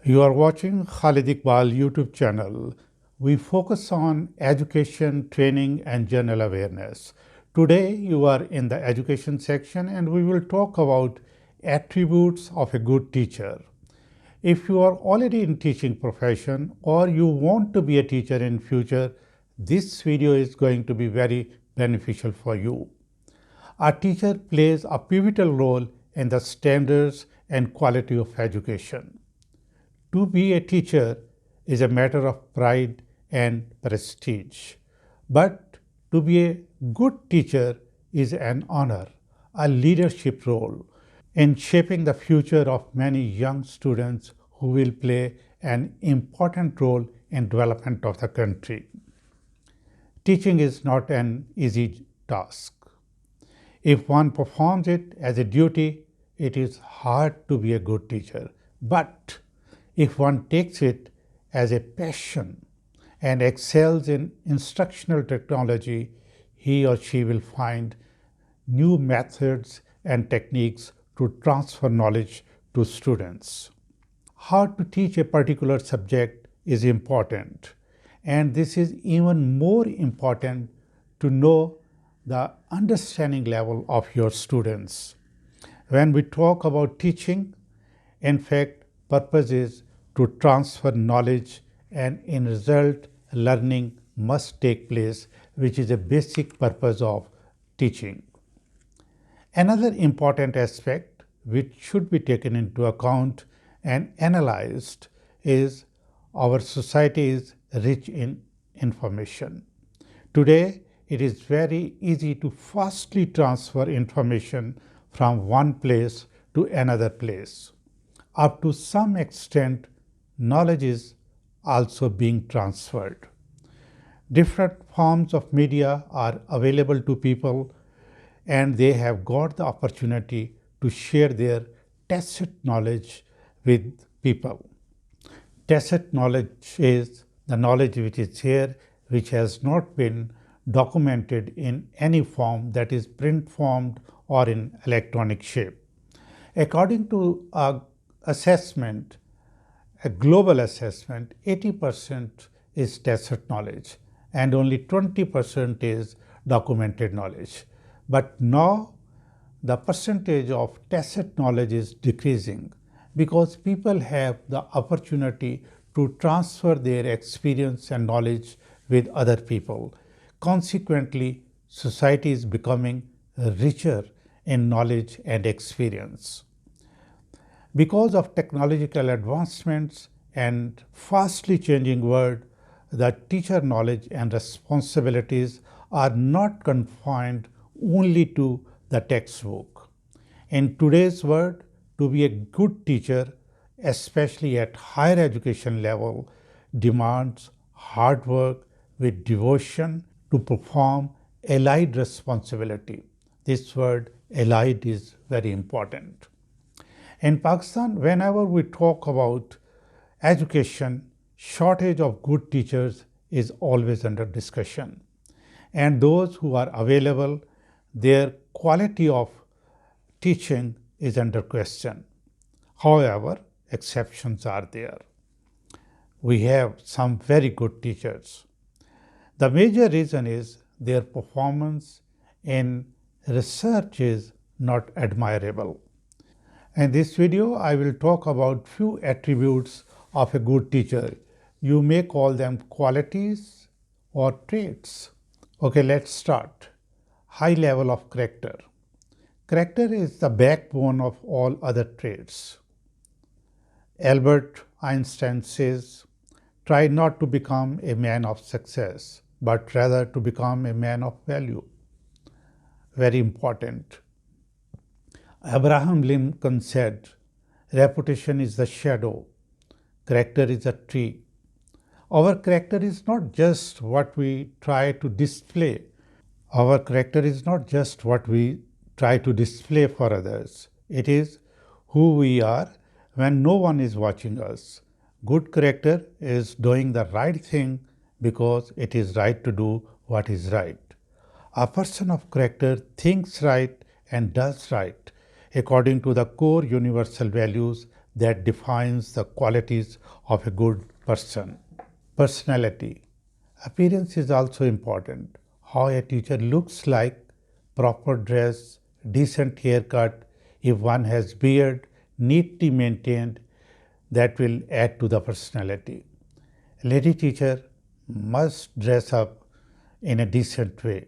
You are watching Khalid Iqbal YouTube channel. We focus on education, training and general awareness. Today you are in the education section and we will talk about attributes of a good teacher. If you are already in teaching profession or you want to be a teacher in future, this video is going to be very beneficial for you. A teacher plays a pivotal role in the standards and quality of education. To be a teacher is a matter of pride and prestige. But to be a good teacher is an honor, a leadership role in shaping the future of many young students who will play an important role in development of the country. Teaching is not an easy task. If one performs it as a duty, it is hard to be a good teacher. But if one takes it as a passion and excels in instructional technology, he or she will find new methods and techniques to transfer knowledge to students. How to teach a particular subject is important, and this is even more important to know the understanding level of your students. When we talk about teaching, in fact, purpose is to transfer knowledge, and in result learning must take place, which is a basic purpose of teaching. Another important aspect which should be taken into account and analyzed is our society is rich in information. Today it is very easy to fastly transfer information from one place to another place. Up to some extent, knowledge is also being transferred. Different forms of media are available to people and they have got the opportunity to share their tacit knowledge with people. Tacit knowledge is the knowledge which is here, which has not been documented in any form, that is print formed or in electronic shape. According to a assessment, a global assessment, 80% is tacit knowledge and only 20% is documented knowledge. But now the percentage of tacit knowledge is decreasing because people have the opportunity to transfer their experience and knowledge with other people. Consequently, society is becoming richer in knowledge and experience. Because of technological advancements and fastly changing world, the teacher knowledge and responsibilities are not confined only to the textbook. In today's world, to be a good teacher, especially at higher education level, demands hard work with devotion to perform allied responsibility. This word allied is very important. In Pakistan, whenever we talk about education, shortage of good teachers is always under discussion. And those who are available, their quality of teaching is under question. However, exceptions are there. We have some very good teachers. The major reason is their performance in research is not admirable. In this video, I will talk about few attributes of a good teacher. You may call them qualities or traits. Okay, let's start. High level of character. Character is the backbone of all other traits. Albert Einstein says, try not to become a man of success, but rather to become a man of value. Very important. Abraham Lincoln said, reputation is the shadow, character is a tree. Our character is not just what we try to display. Our character is not just what we try to display for others. It is who we are when no one is watching us. Good character is doing the right thing because it is right to do what is right. A person of character thinks right and does right according to the core universal values that defines the qualities of a good person. Personality. Appearance is also important. How a teacher looks like, proper dress, decent haircut, if one has beard, neatly maintained, that will add to the personality. A lady teacher must dress up in a decent way.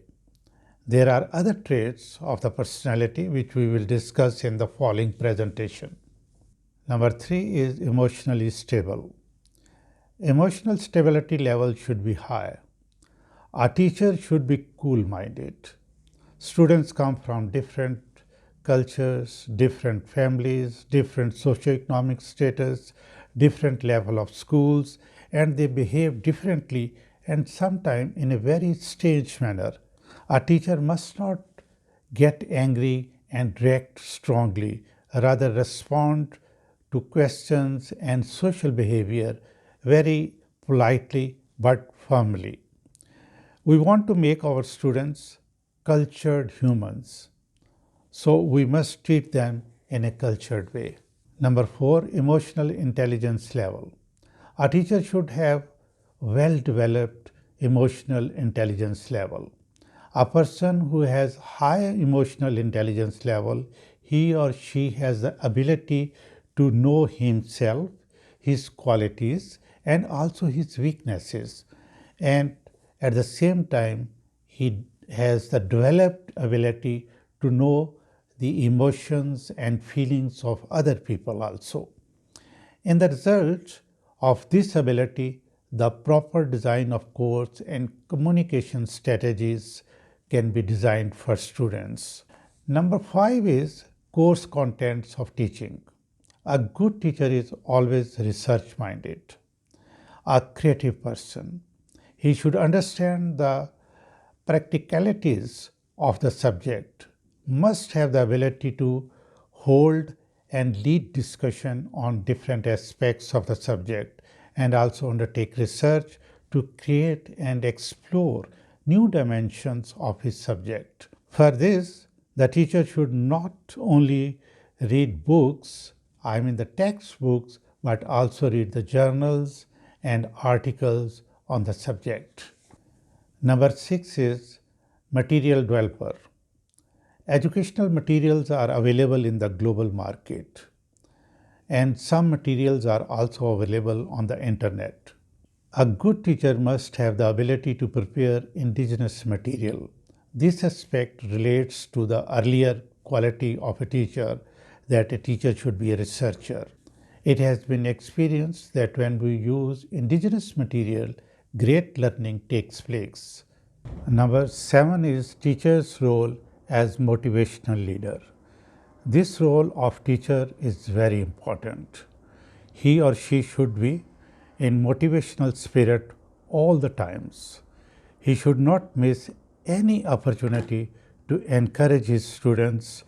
There are other traits of the personality which we will discuss in the following presentation. Number 3 is emotionally stable. Emotional stability level should be high. A teacher should be cool-minded. Students come from different cultures, different families, different socioeconomic status, different level of schools, and they behave differently and sometimes in a very strange manner. A teacher must not get angry and react strongly, rather respond to questions and social behavior very politely but firmly. We want to make our students cultured humans, so we must treat them in a cultured way. Number 4, emotional intelligence level. A teacher should have well-developed emotional intelligence level. A person who has high emotional intelligence level, he or she has the ability to know himself, his qualities, and also his weaknesses. And at the same time, he has the developed ability to know the emotions and feelings of other people also. In the result of this ability, the proper design of course and communication strategies can be designed for students. Number 5 is course contents of teaching. A good teacher is always research minded, a creative person. He should understand the practicalities of the subject, must have the ability to hold and lead discussion on different aspects of the subject, and also undertake research to create and explore new dimensions of his subject. For this, the teacher should not only read books, the textbooks, but also read the journals and articles on the subject. Number 6 is material developer. Educational materials are available in the global market, and some materials are also available on the internet. A good teacher must have the ability to prepare indigenous material. This aspect relates to the earlier quality of a teacher, that a teacher should be a researcher. It has been experienced that when we use indigenous material, great learning takes place. Number 7 is teacher's role as motivational leader. This role of teacher is very important. He or she should be in motivational spirit all the times. He should not miss any opportunity to encourage his students.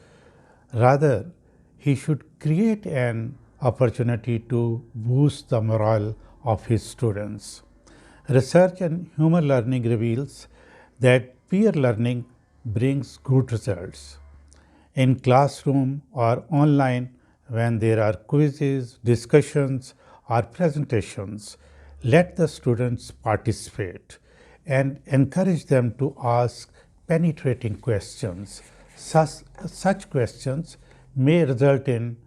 Rather, he should create an opportunity to boost the morale of his students. Research and human learning reveals that peer learning brings good results. In classroom or online, when there are quizzes, discussions, or presentations, let the students participate and encourage them to ask penetrating questions. Such questions may result in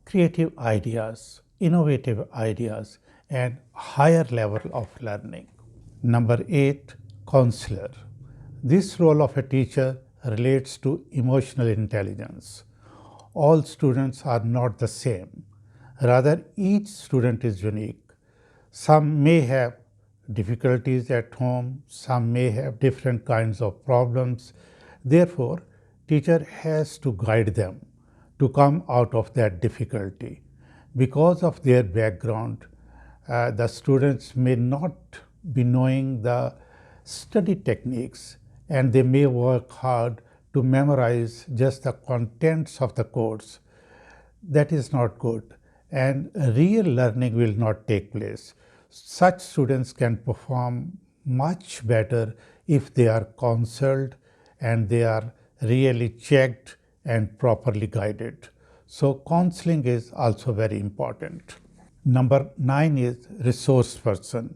creative ideas, innovative ideas, and higher level of learning. Number 8, counselor. This role of a teacher relates to emotional intelligence. All students are not the same. Rather, each student is unique. Some may have difficulties at home, some may have different kinds of problems. Therefore, teacher has to guide them to come out of that difficulty. Because of their background, the students may not be knowing the study techniques, and they may work hard to memorize just the contents of the course. That is not good, and real learning will not take place. Such students can perform much better if they are counseled and they are really checked and properly guided. So counseling is also very important. Number 9 is resource person.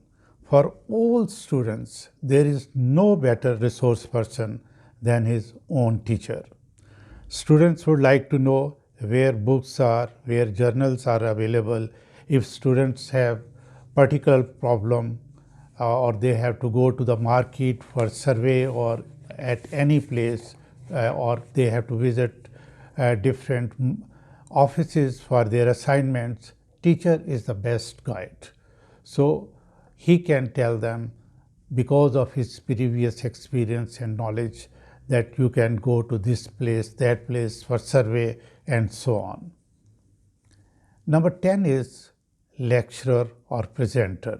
For all students, there is no better resource person than his own teacher. Students would like to know where books are, where journals are available. If students have particular problem or they have to go to the market for survey or at any place or they have to visit different offices for their assignments, teacher is the best guide. So he can tell them because of his previous experience and knowledge that you can go to this place, that place for survey and so on. Number 10 is lecturer or presenter.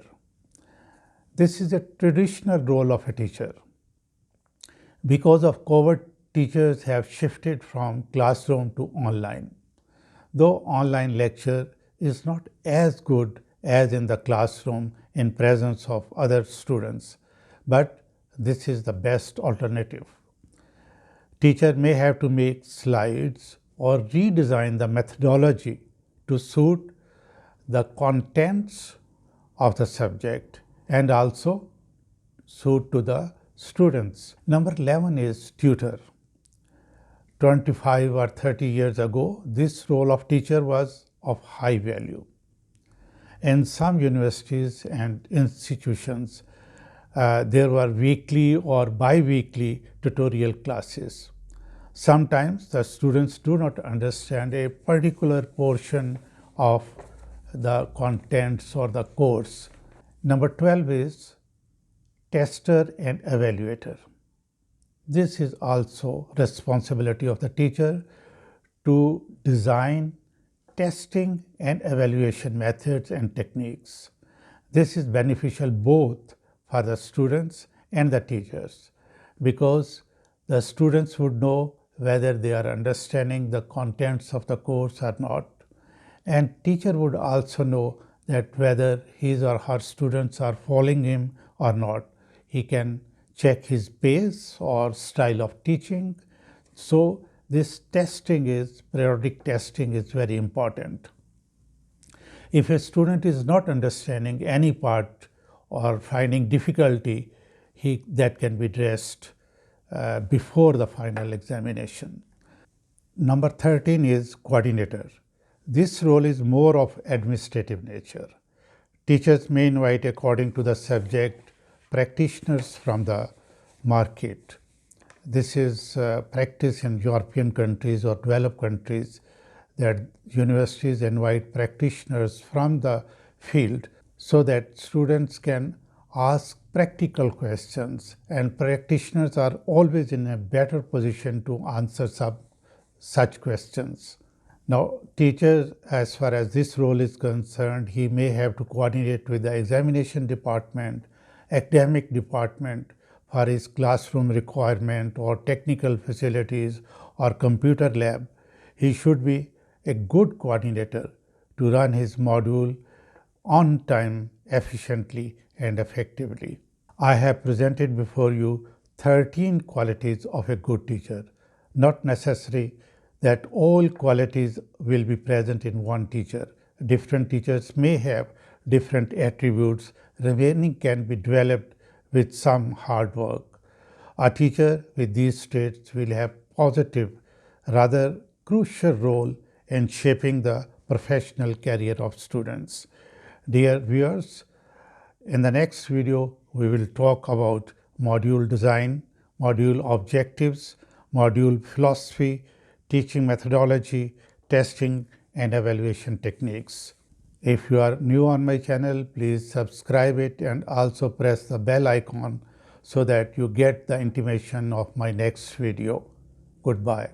This is a traditional role of a teacher. Because of COVID, teachers have shifted from classroom to online. Though online lecture is not as good as in the classroom in presence of other students, but this is the best alternative. Teacher may have to make slides or redesign the methodology to suit the contents of the subject and also suit to the students. Number 11 is tutor. 25 or 30 years ago, this role of teacher was of high value. In some universities and institutions, there were weekly or bi-weekly tutorial classes. Sometimes the students do not understand a particular portion of the contents or the course. Number 12 is tester and evaluator. This is also responsibility of the teacher to design testing and evaluation methods and techniques. This is beneficial both for the students and the teachers because the students would know whether they are understanding the contents of the course or not, and teacher would also know that whether his or her students are following him or not. He can check his pace or style of teaching. So this periodic testing is very important. If a student is not understanding any part or finding difficulty, that can be addressed before the final examination. Number 13 is coordinator. This role is more of administrative nature. Teachers may invite, according to the subject, practitioners from the market. This is practice in European countries or developed countries, that universities invite practitioners from the field so that students can ask practical questions, and practitioners are always in a better position to answer such questions. Now, teacher, as far as this role is concerned, he may have to coordinate with the examination department, academic department for his classroom requirement or technical facilities or computer lab. He should be a good coordinator to run his module on time, efficiently and effectively. I have presented before you 13 qualities of a good teacher. Not necessary that all qualities will be present in one teacher. Different teachers may have different attributes. Remaining can be developed with some hard work. A teacher with these traits will have positive, rather crucial role in shaping the professional career of students. Dear viewers, in the next video, we will talk about module design, module objectives, module philosophy, teaching methodology, testing and evaluation techniques. If you are new on my channel, please subscribe it and also press the bell icon so that you get the intimation of my next video. Goodbye.